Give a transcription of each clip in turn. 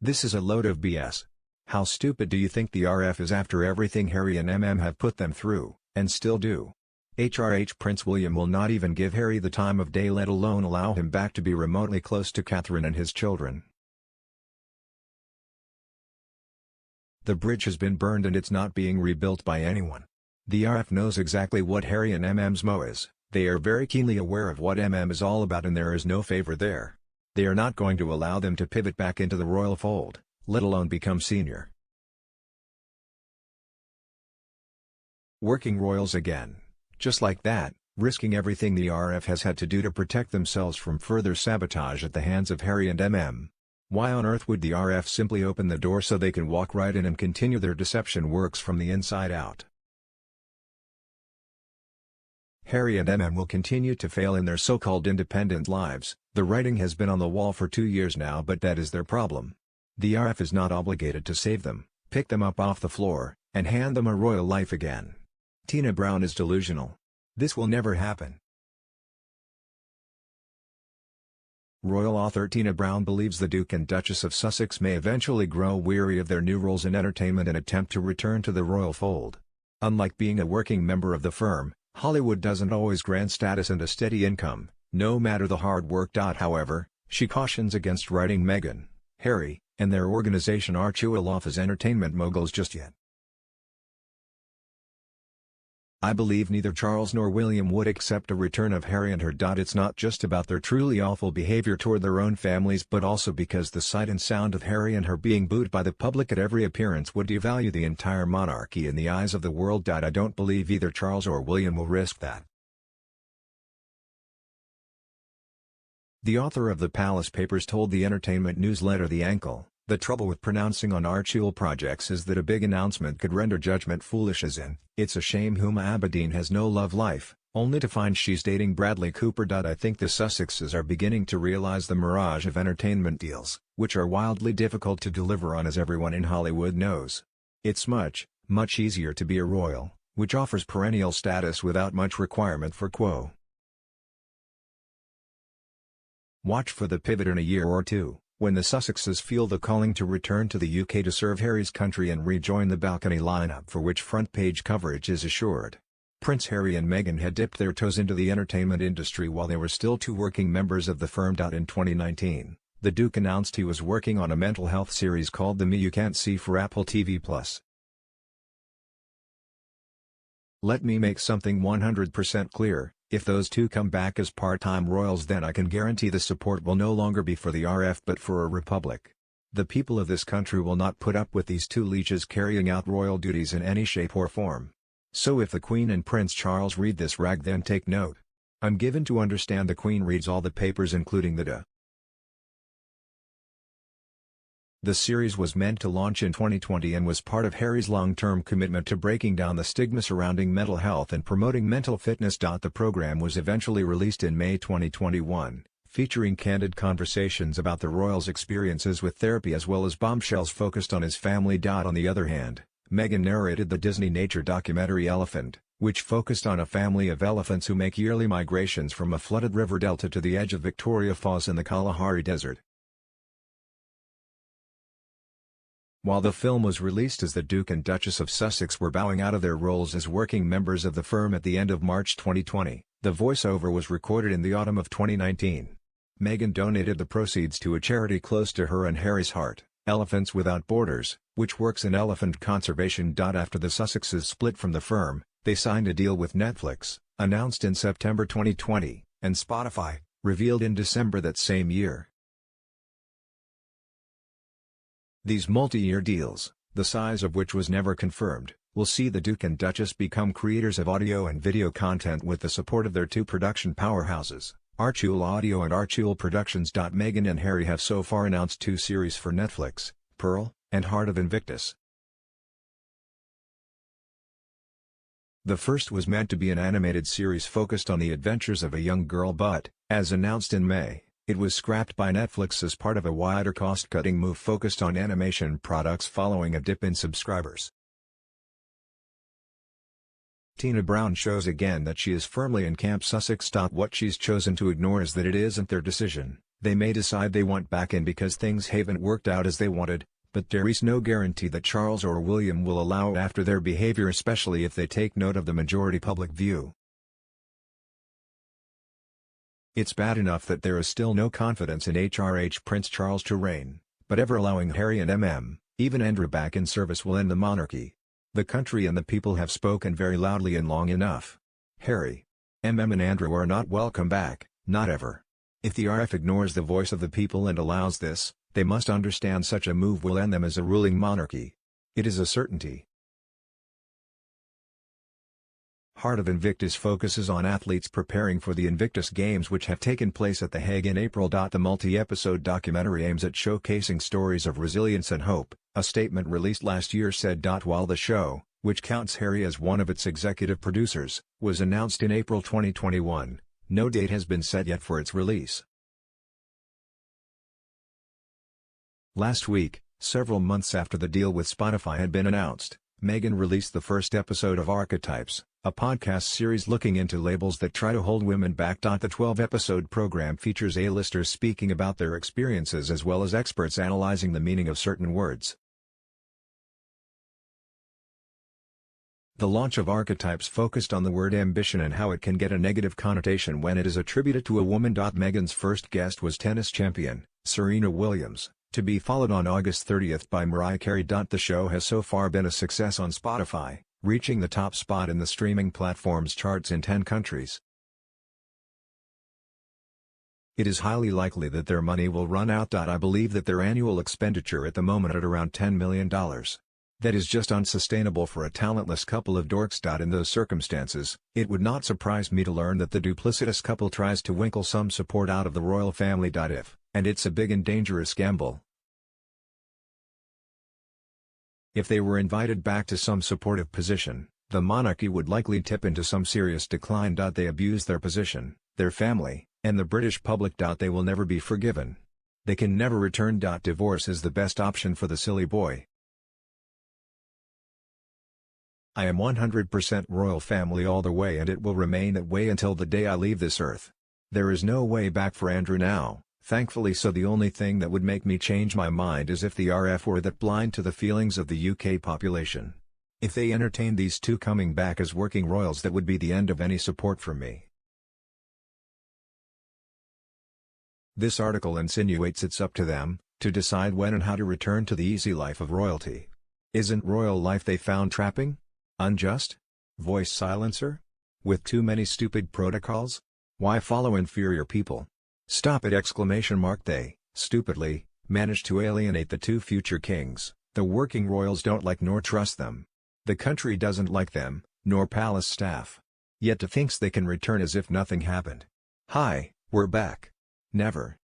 This is a load of BS. How stupid do you think the RF is after everything Harry and have put them through, and still do? Prince William will not even give Harry the time of day, let alone allow him back to be remotely close to Catherine and his children. The bridge has been burned and it's not being rebuilt by anyone. The RF knows exactly what Harry and Mm's mo is, they are very keenly aware of what is all about, and there is no favor there. They are not going to allow them to pivot back into the royal fold, let alone become senior. Working royals again. Just like that, risking everything the RF has had to do to protect themselves from further sabotage at the hands of Harry and Why on earth would the RF simply open the door so they can walk right in and continue their deception works from the inside out? Harry and will continue to fail in their so-called independent lives. The writing has been on the wall for 2 years now, but that is their problem. The RF is not obligated to save them, pick them up off the floor, and hand them a royal life again. Tina Brown is delusional. This will never happen. Royal author Tina Brown believes the Duke and Duchess of Sussex may eventually grow weary of their new roles in entertainment and attempt to return to the royal fold. Unlike being a working member of the firm, Hollywood doesn't always grant status and a steady income, no matter the hard work. However, she cautions against writing Meghan, Harry, and their organization Archewell off as entertainment moguls just yet. I believe neither Charles nor William would accept a return of Harry and her. It's not just about their truly awful behavior toward their own families, but also because the sight and sound of Harry and her being booed by the public at every appearance would devalue the entire monarchy in the eyes of the world. I don't believe either Charles or William will risk that. The author of the Palace Papers told the entertainment newsletter The Ankle, "The trouble with pronouncing on Archewell projects is that a big announcement could render judgment foolish, as in, it's a shame Huma Abedin has no love life, only to find she's dating Bradley Cooper." I think the Sussexes are beginning to realize the mirage of entertainment deals, which are wildly difficult to deliver on, as everyone in Hollywood knows. It's much, much easier to be a royal, which offers perennial status without much requirement for quo. Watch for the pivot in a year or two, when the Sussexes feel the calling to return to the UK to serve Harry's country and rejoin the balcony lineup for which front-page coverage is assured. Prince Harry and Meghan had dipped their toes into the entertainment industry while they were still two working members of the firm. In 2019, the Duke announced he was working on a mental health series called The Me You Can't See for Apple TV+. Let me make something 100% clear. If those two come back as part-time royals, then I can guarantee the support will no longer be for the RF but for a republic. The people of this country will not put up with these two leeches carrying out royal duties in any shape or form. So if the Queen and Prince Charles read this rag, then take note. I'm given to understand the Queen reads all the papers, including the The series was meant to launch in 2020 and was part of Harry's long-term commitment to breaking down the stigma surrounding mental health and promoting mental fitness. The program was eventually released in May 2021, featuring candid conversations about the royals' experiences with therapy as well as bombshells focused on his family. On the other hand, Meghan narrated the Disney nature documentary Elephant, which focused on a family of elephants who make yearly migrations from a flooded river delta to the edge of Victoria Falls in the Kalahari Desert. While the film was released as the Duke and Duchess of Sussex were bowing out of their roles as working members of the firm at the end of March 2020, the voiceover was recorded in the autumn of 2019. Meghan donated the proceeds to a charity close to her and Harry's heart, Elephants Without Borders, which works in elephant conservation. After the Sussexes split from the firm, they signed a deal with Netflix, announced in September 2020, and Spotify, revealed in December that same year. These multi-year deals, the size of which was never confirmed, will see the Duke and Duchess become creators of audio and video content with the support of their two production powerhouses, Archewell Audio and Archewell Productions. Meghan and Harry have so far announced two series for Netflix, Pearl, and Heart of Invictus. The first was meant to be an animated series focused on the adventures of a young girl, but, as announced in May, it was scrapped by Netflix as part of a wider cost-cutting move focused on animation products following a dip in subscribers. Tina Brown shows again that she is firmly in Camp Sussex. What she's chosen to ignore is that it isn't their decision, They may decide they want back in because things haven't worked out as they wanted, but there is no guarantee that Charles or William will allow it after their behavior, especially if they take note of the majority public view. It's bad enough that there is still no confidence in HRH Prince Charles to reign, but ever allowing Harry and even Andrew back in service will end the monarchy. The country and the people have spoken very loudly and long enough. Harry, and Andrew are not welcome back, not ever. If the RF ignores the voice of the people and allows this, they must understand such a move will end them as a ruling monarchy. It is a certainty. Heart of Invictus focuses on athletes preparing for the Invictus Games, which have taken place at The Hague in April. The multi-episode documentary aims at showcasing stories of resilience and hope, a statement released last year said. While the show, which counts Harry as one of its executive producers, was announced in April 2021, no date has been set yet for its release. Last week, several months after the deal with Spotify had been announced, Meghan released the first episode of Archetypes, a podcast series looking into labels that try to hold women back. The 12-episode program features A-listers speaking about their experiences as well as experts analyzing the meaning of certain words. The launch of Archetypes focused on the word ambition and how it can get a negative connotation when it is attributed to a woman. Meghan's first guest was tennis champion, Serena Williams, to be followed on August 30 by Mariah Carey. The show has so far been a success on Spotify, reaching the top spot in the streaming platform's charts in 10 countries. It is highly likely that their money will run out. I believe that their annual expenditure at the moment at around $10 million. That is just unsustainable for a talentless couple of dorks. In those circumstances, it would not surprise me to learn that the duplicitous couple tries to winkle some support out of the royal family. And it's a big and dangerous gamble. If they were invited back to some supportive position, the monarchy would likely tip into some serious decline. They abuse their position, their family, and the British public. They will never be forgiven. They can never return. Divorce is the best option for the silly boy. I am 100% royal family all the way, and it will remain that way until the day I leave this earth. There is no way back for Andrew now, thankfully, so the only thing that would make me change my mind is if the RF were that blind to the feelings of the UK population. If they entertained these two coming back as working royals, that would be the end of any support from me. This article insinuates it's up to them to decide when and how to return to the easy life of royalty. Isn't royal life they found trapping? Unjust? Voice silencer? With too many stupid protocols? Why follow inferior people? Stop it! They, stupidly, managed to alienate the two future kings. The working royals don't like nor trust them. The country doesn't like them, nor palace staff. Yet thinks they can return as if nothing happened. Hi, we're back. Never.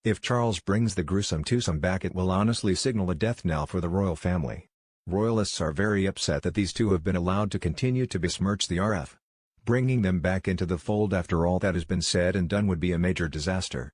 If Charles brings the gruesome twosome back, it will honestly signal a death knell for the royal family. Royalists are very upset that these two have been allowed to continue to besmirch the RF. Bringing them back into the fold after all that has been said and done would be a major disaster.